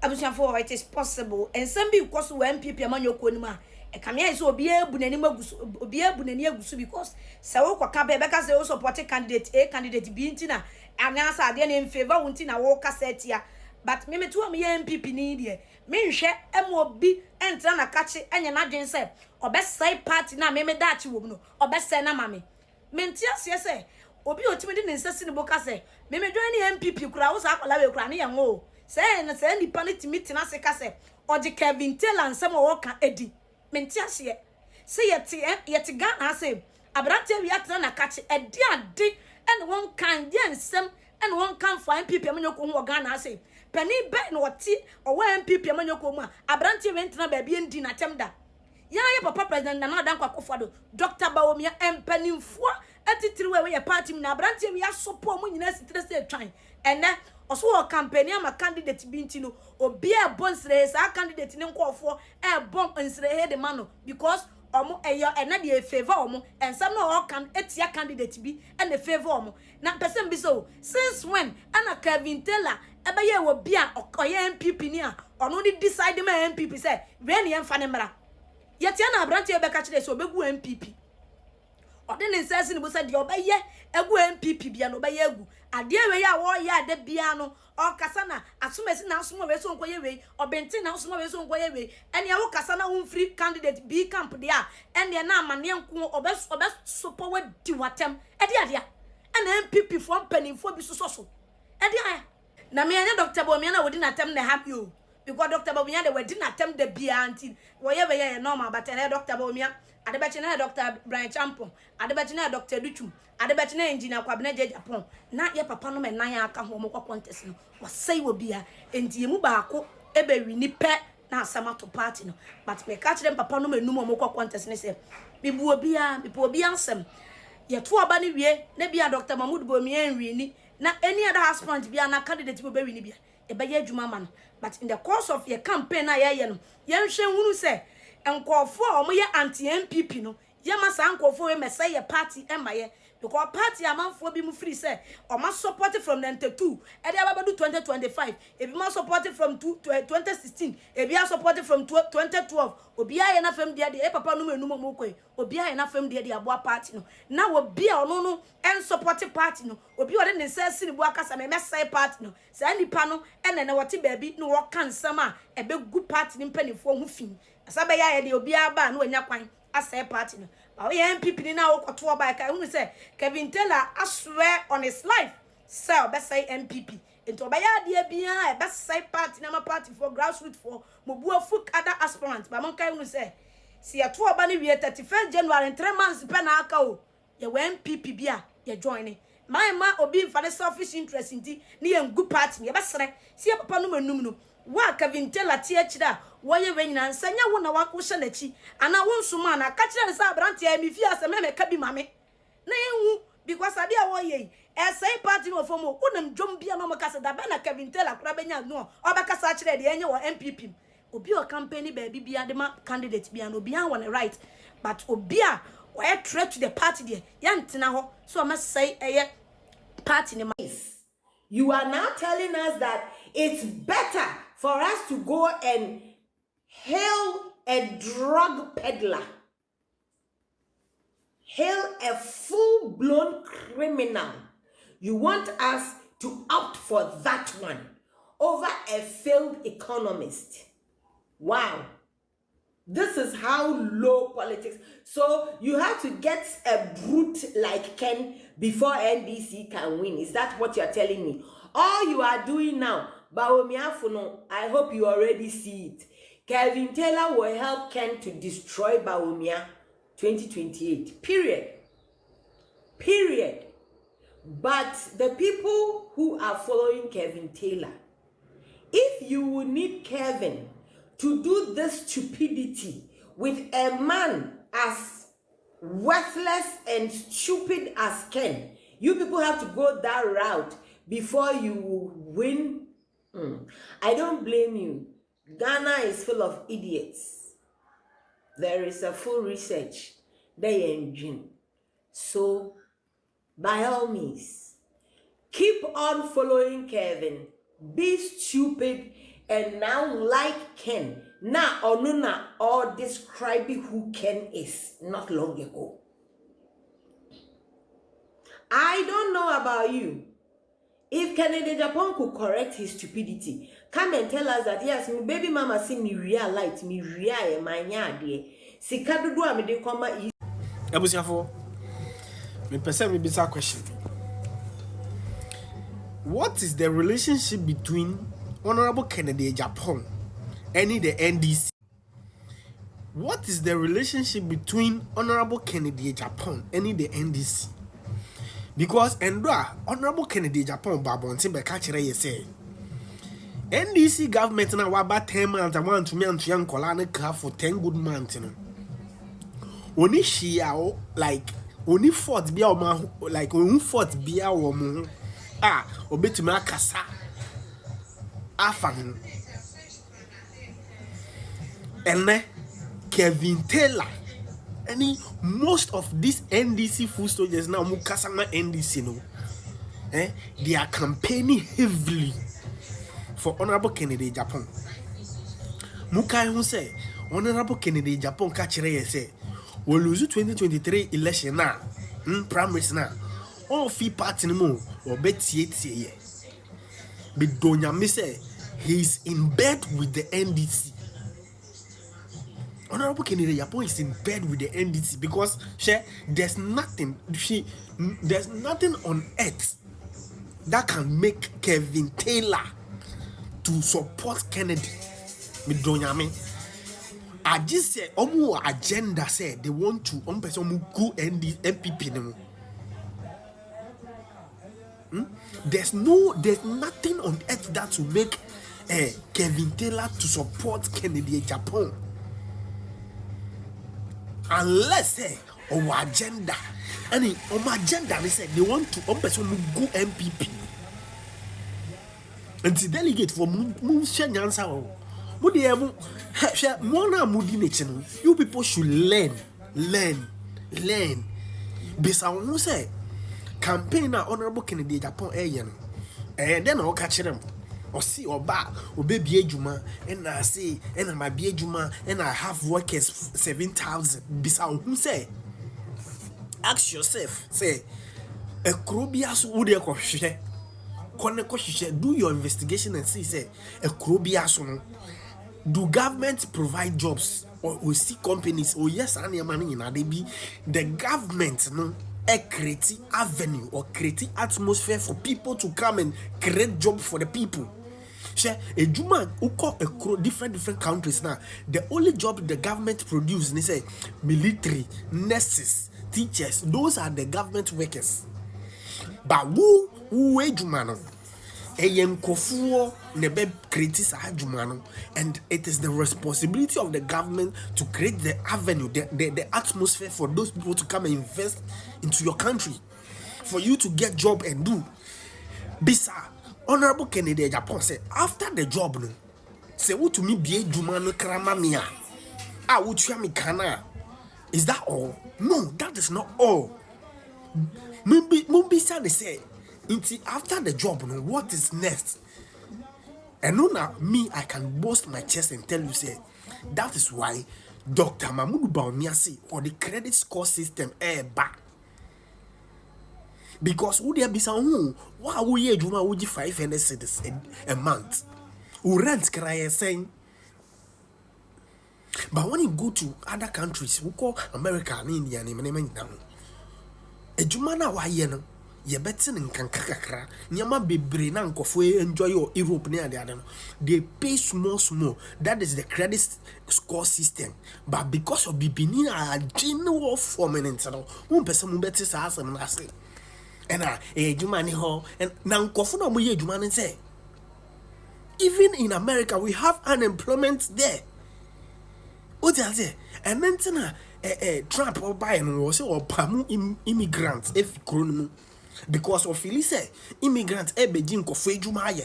abusuafo, it is possible. And some be because we NPP amanyo konima. E kamia is obi ebu nani magusu, obi ebu nani agusu because se wo kwa kabe beka se wo support candidate A, candidate B ntina. Anasa ade na in favor untina wo kaseti ya. But me to me NPP ni die. Me nhwe emobi entra na kache enye na dwen se obesai party na me dachi wo no. Obesai na mame. Me ntia se obi otimi de nsesi ne boka se me dwan ni NPP kura wo sa akola we kura ne ye ngo. Say na say nipa ne timi tina se ka se oje Kevin Taylor nsem wo ka edi. Me ntia se yeti Ghana se abrante wi atena na kache edi ade en won kan die nsem en won kan for NPP amanyoko ho Ghana se pani be na woti owo NPP amanyoko mu abrante wi ntena ba bi ndi na temda ya papa president na dan kwakofo do Dr. Bawumia empanimfo atitiri we ye party na abrante wi asopo mu nyina sitre se twan ene oso wo campaign ama candidate bi ntino obi e bonsre sa candidate ne nkofo e bon nsre he de mano because omo eyo ena de favor omo ensam no all can etia candidate bi and the favor omo na person bi so since when ana Kevin Taylor ebe ye wo bi a okoye NPP ni a ono ni decide ma NPP say we ne emfa ne mra yeti na abrante e be ka kire so obegu NPP ode ne nsase ne bo say de obeye egu NPP bia no obeye egu ade we ya wo ya ade bia no okasa na asomesi na asomo we so nkoye we obenti na asomo we so nkoye we ene ya wo kasa na free candidate B camp dia ene na amane nko obes sopo we di watem ede ade ene NPP fo mpanimfo bi so ede aya na me anya Dr. Bawumia na wodi na tem na happy o because Dr. Bawumia de wodi na tem de bia anti wo ye we ye normal but ene Dr. Bawumia adebechi na Dr. Brian Champon adebechi na Dr. Duchum adebechi na engineer Kwabena Japan na ye papa no me nan ya aka ho mo contest no wasai wo bia enti emu baako ebe wi ni pe na asama to party no but me catch them papa no menum mo contest ne se bibu obi ansem ye to aba ne wie na bia Dr. Mahmood Bawumia enwi ni na any other aspirant bia na candidate bo be wi ni bia e be ye adwuma ma no but in the course of your campaign na ye no ye nhwe hunu se enkofo omo ye anti NPP no ye masa enkofo we mesay ye party emaye because party amanfo bi mu free say o ma support from 92 e dey abadu 2025 e bi ma support from 2016 e bi support from 2012 obi aye na fam dia e papa no menum mo koi obi aye na fam dia abo party no na obi a ono no en support party no obi ode ne say sini bu akasa me mesay party no say nipa no ene na wote baabi no wo kan sama e be gu party ni mpanifo ho fin asabe ya ye de obi aba na wanya kwan asay party no ba we NPP ni na wo kwoto oba ka hu say Kevin Taylor swear on his life say be say NPP into obaya de bia e be say party na ma party for grassroots for mobu afuk other aspirants ba man kai hu say si ya to oba ni 31st January 3 months pe na aka o ye we NPP bia ye join my ma obi mfa the selfish interest ndi ni ye ngu party ye be sere si ya papa no manum no wa Kevin Taylor tie chira wo ye we nyina nsanya wo na wa ko hye nachi ana wo nsuma na ka chira sa abrante ya mi fi aseme me ka bi mame na ehu because ade a wo ye e say party no fomo unam dwom bia no makasa da ba na Kevin Taylor kura benya no obakasa chira de enye wo NPP obi o campaign ba bia de ma candidate bia no bia won right but obi a wo e threat to the party there ya ntena ho so ma say eye party ne. You are now telling us that it's better for us to go and hail a drug peddler, hail a full-blown criminal. You want us to opt for that one over a failed economist. Wow. This is how low politics. So you have to get a brute like Ken before NDC can win. Is that what you're telling me? All you are doing now, Bawumia Funo, I hope you already see it. Kevin Taylor will help Ken to destroy Bawumia 2028. Period. Period. But the people who are following Kevin Taylor, if you will need Kevin to do this stupidity with a man as worthless and stupid as Ken, you people have to go that route before you win. I don't blame you. Ghana is full of idiots. There is a full research. They engine. So, by all means, keep on following Kevin. Be stupid and now like Ken. Now or no na or describing who Ken is not long ago. I don't know about you. If Kennedy Japan could correct his stupidity, come and tell us that yes, my baby mama see me real light, me real my nyade. Sikadudu amede kwama is. Ebusiafo, me person me bisa question. What is the relationship between Honorable Kennedy Japan and the NDC? What is the relationship between Honorable Kennedy Japan and the NDC? Because Honorable Kennedy Japan Babontin be catch you say NDC government na waba 10 months I want to me and young Kolane car for 10 good months, you know. Only shia like only fought be our like only fought be our woman. Obetumi akasa afan. And Kevin Taylor. Most of these NDC full soldiers now mukasama NDC no. They are campaigning heavily for Honorable Kennedy Japan. Mukai who say Honorable Kennedy Japan kachire say we lose 2023 election now. Primaries now. All fee party no more or betie ye. But Donyame say he's in bed with the NDC. Honorable Kennedy Japan is in bed with the NDC because there's nothing on earth that can make Kevin Taylor to support Kennedy. But Donyame, I just say omu agenda say they want to person go NPP no. There's nothing on earth that will make Kevin Taylor to support Kennedy Japan unless our agenda they say they want to person go NPP and the delegate for you people should learn because I say campaign na Honorable Kennedy Japan and then I'll catch them or see or back or baby ejuma and I say and my be ejuma and I have workers 7,000 bisa who say ask yourself say a crobias would do your investigation and see say a crobias do government provide jobs or see companies or yes and money in they be the government no create avenue or create atmosphere for people to come and create job for the people. A Juma who call different countries now. The only job the government produce, they say military, nurses, teachers, those are the government workers. But who Juma no? And it is the responsibility of the government to create the avenue, the atmosphere for those people to come and invest into your country, for you to get job and do. Bisa Honorable Kennedy Japan said after the job no, say what to me be a Juma no kramamia. Would you me kana? Is that all? No, that is not all. Mumbisa they say. After the job, what is next? And now me, I can boast my chest and tell you, say, that is why Dr. Mahmoud Bawumia or the credit score system back. Because would there be some why would you do 500 cedis a month? Who rent cry saying? But when you go to other countries, we call America and India, and a Jumana why ye better in kankakra nyama bebre na nkofo enjoy your Europe near the other. They pay small. That is the credit score system. But because of bibini a general forming no one person mo better say asem na say and ejuma ni ho and na nkofo na mo ye ejuma ni say even in America we have unemployment there. What say and then Trump or Biden was or pamu immigrants if krono because of Philise immigrants ebejin ko fejuma ye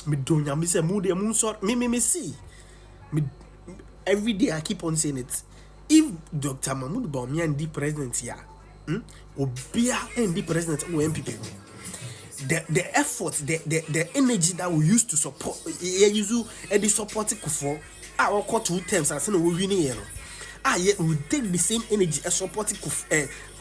me donya me say mu de mu so me see me every day I keep on saying it. If Dr. Mahmoud Bawumia and the president here obia and the president o NPP the effort, the energy that we used to support, use the supporting Kufo, our core 2 terms, and we winning, you know. We take the same energy as supporting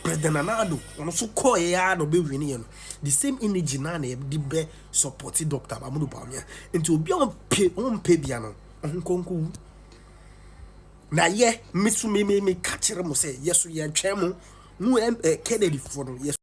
President Anado, and also call no be winning, the same energy now, the be supporting Dr. Amadou Bamia, and to be on pay piano, on concours. Na ye, Miss me catch him say, yes, we are chairman, no, Kennedy for yes.